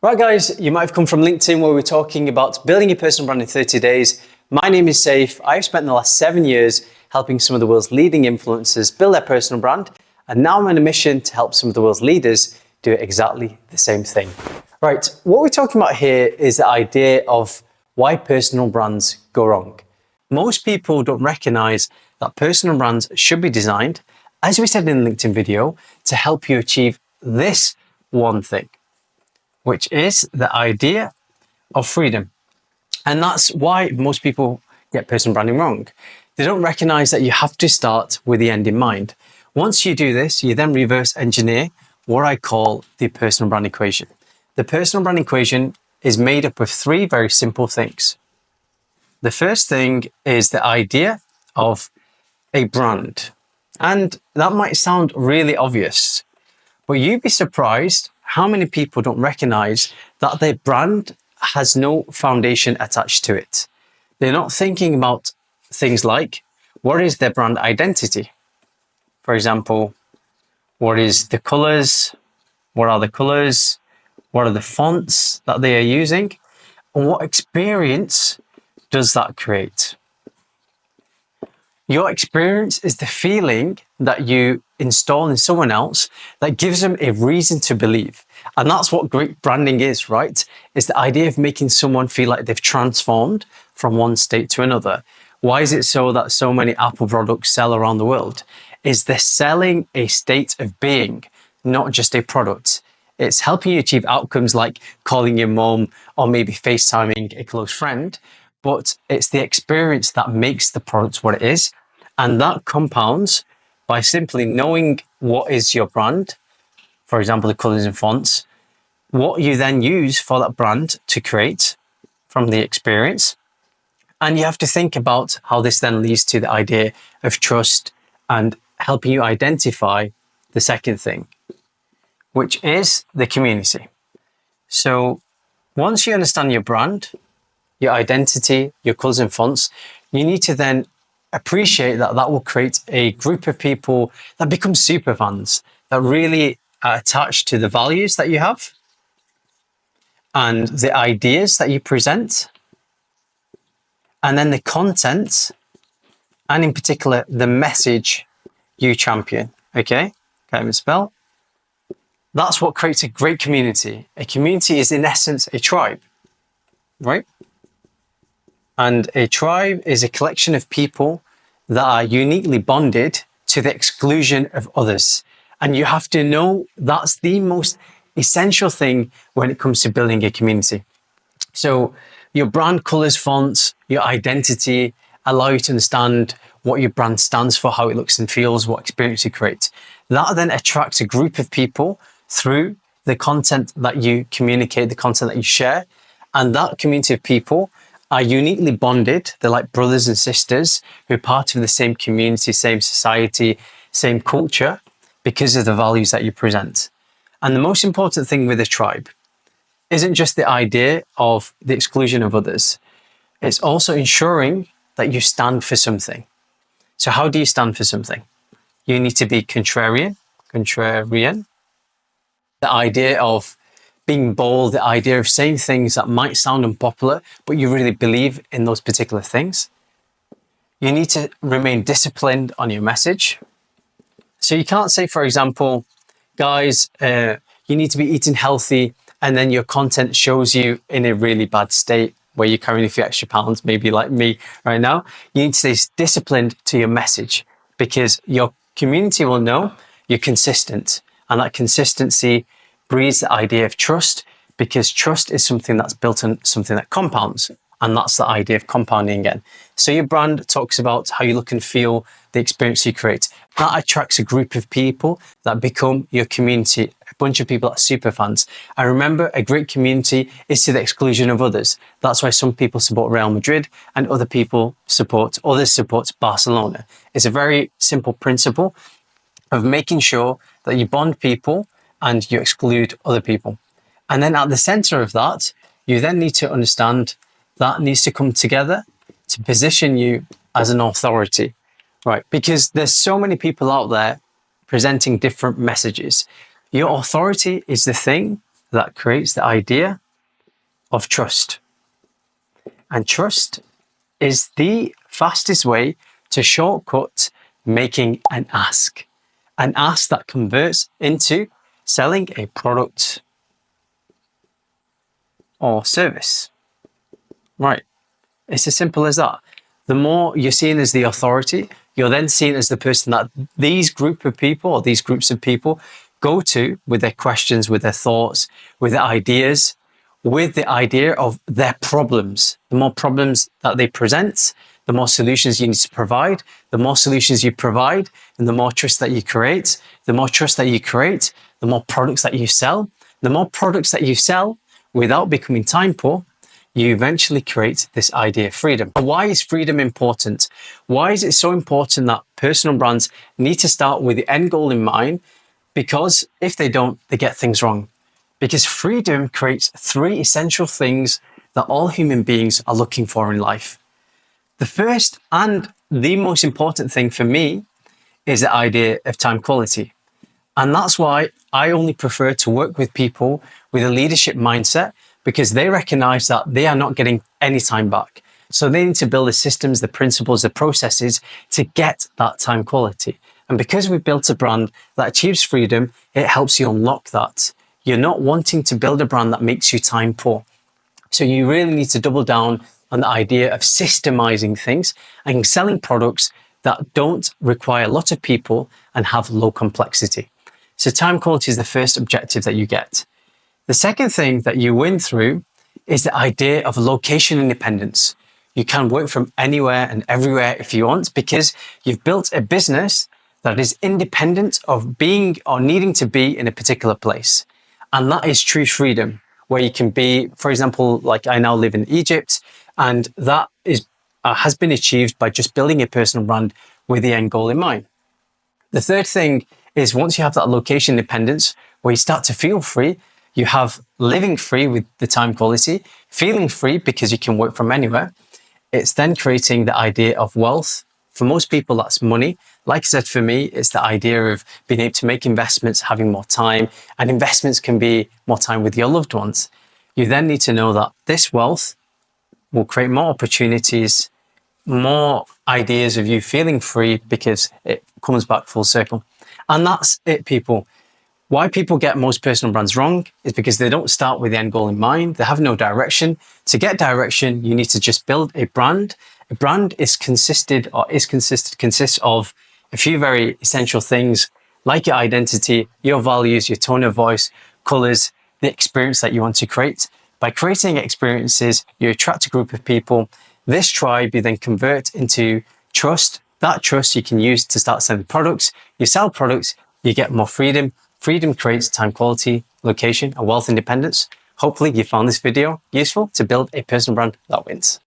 Right guys, you might have come from LinkedIn where we're talking about building your personal brand in 30 days. My name is Saif. I've spent the last 7 years helping some of the world's leading influencers build their personal brand, and now I'm on a mission to help some of the world's leaders do exactly the same thing. Right, what we're talking about here is the idea of why personal brands go wrong. Most people don't recognize that personal brands should be designed, as we said in the LinkedIn video, to help you achieve this one thing, which is the idea of freedom. And that's why most people get personal branding wrong. They don't recognize that you have to start with the end in mind. Once you do this, you then reverse engineer what I call the personal brand equation. The personal brand equation is made up of three very simple things. The first thing is the idea of a brand. And that might sound really obvious, but you'd be surprised how many people don't recognize that their brand has no foundation attached to it. They're not thinking about things like, what is their brand identity? For example, what is the colors? What are the colors? What are the fonts that they are using? And what experience does that create? Your experience is the feeling that you install in someone else that gives them a reason to believe. And that's what great branding is, right? It's the idea of making someone feel like they've transformed from one state to another. Why is it so that so many Apple products sell around the world? Is they're selling a state of being, not just a product. It's helping you achieve outcomes like calling your mom or maybe FaceTiming a close friend, but it's the experience that makes the product what it is. And that compounds by simply knowing what is your brand, for example, the colors and fonts, what you then use for that brand to create from the experience. And you have to think about how this then leads to the idea of trust and helping you identify the second thing, which is the community. So once you understand your brand, your identity, your colors and fonts, you need to then appreciate that that will create a group of people that become super fans, that really are attached to the values that you have and the ideas that you present, and then the content, and in particular, the message you champion. Okay? Can't even spell. That's what creates a great community. A community is in essence a tribe, right? And a tribe is a collection of people that are uniquely bonded to the exclusion of others. And you have to know that's the most essential thing when it comes to building a community. So your brand colors, fonts, your identity allow you to understand what your brand stands for, how it looks and feels, what experience you create. That then attracts a group of people through the content that you communicate, the content that you share. And that community of people are uniquely bonded. They're like brothers and sisters who are part of the same community, same society, same culture because of the values that you present. And the most important thing with a tribe isn't just the idea of the exclusion of others. It's also ensuring that you stand for something. So how do you stand for something? You need to be contrarian. The idea of being bold, the idea of saying things that might sound unpopular, but you really believe in those particular things. You need to remain disciplined on your message. So you can't say, for example, guys, you need to be eating healthy, and then your content shows you in a really bad state where you're carrying a few extra pounds, maybe like me right now. You need to stay disciplined to your message because your community will know you're consistent, and that consistency breeds the idea of trust, because trust is something that's built on something that compounds. And that's the idea of compounding again. So your brand talks about how you look and feel, the experience you create. That attracts a group of people that become your community, a bunch of people that are super fans. And remember, a great community is to the exclusion of others. That's why some people support Real Madrid and others support Barcelona. It's a very simple principle of making sure that you bond people and you exclude other people. And then at the center of that, you then need to understand that needs to come together to position you as an authority, right? Because there's so many people out there presenting different messages. Your authority is the thing that creates the idea of trust. And trust is the fastest way to shortcut making an ask that converts into selling a product or service. Right. It's as simple as that. The more you're seen as the authority, you're then seen as the person that these group of people or these groups of people go to with their questions, with their thoughts, with their ideas, with the idea of their problems. The more problems that they present, the more solutions you need to provide. The more solutions you provide, and the more trust that you create. The more trust that you create, the more products that you sell. The more products that you sell without becoming time poor, you eventually create this idea of freedom. Why is freedom important? Why is it so important that personal brands need to start with the end goal in mind? Because if they don't, they get things wrong. Because freedom creates three essential things that all human beings are looking for in life. The first and the most important thing for me is the idea of time quality. And that's why I only prefer to work with people with a leadership mindset, because they recognize that they are not getting any time back. So they need to build the systems, the principles, the processes to get that time quality. And because we've built a brand that achieves freedom, it helps you unlock that. You're not wanting to build a brand that makes you time poor. So you really need to double down on the idea of systemizing things and selling products that don't require a lot of people and have low complexity. So time quality is the first objective that you get. The second thing that you win through is the idea of location independence. You can work from anywhere and everywhere if you want, because you've built a business that is independent of being or needing to be in a particular place. And that is true freedom, where you can be, for example, like I now live in Egypt, and that is has been achieved by just building a personal brand with the end goal in mind. The third thing is, once you have that location independence, where you start to feel free, you have living free with the time quality, feeling free because you can work from anywhere. It's then creating the idea of wealth. For most people, that's money. Like I said, for me, it's the idea of being able to make investments, having more time, and investments can be more time with your loved ones. You then need to know that this wealth will create more opportunities, more ideas of you feeling free, because it comes back full circle. And that's it, people. Why people get most personal brands wrong is because they don't start with the end goal in mind. They have no direction. To get direction, you need to just build a brand. A brand consists of a few very essential things, like your identity, your values, your tone of voice, colors, the experience that you want to create. By creating experiences, you attract a group of people. This tribe you then convert into trust. That trust you can use to start selling products. You sell products, you get more freedom. Freedom creates time quality, location, and wealth independence. Hopefully you found this video useful to build a personal brand that wins.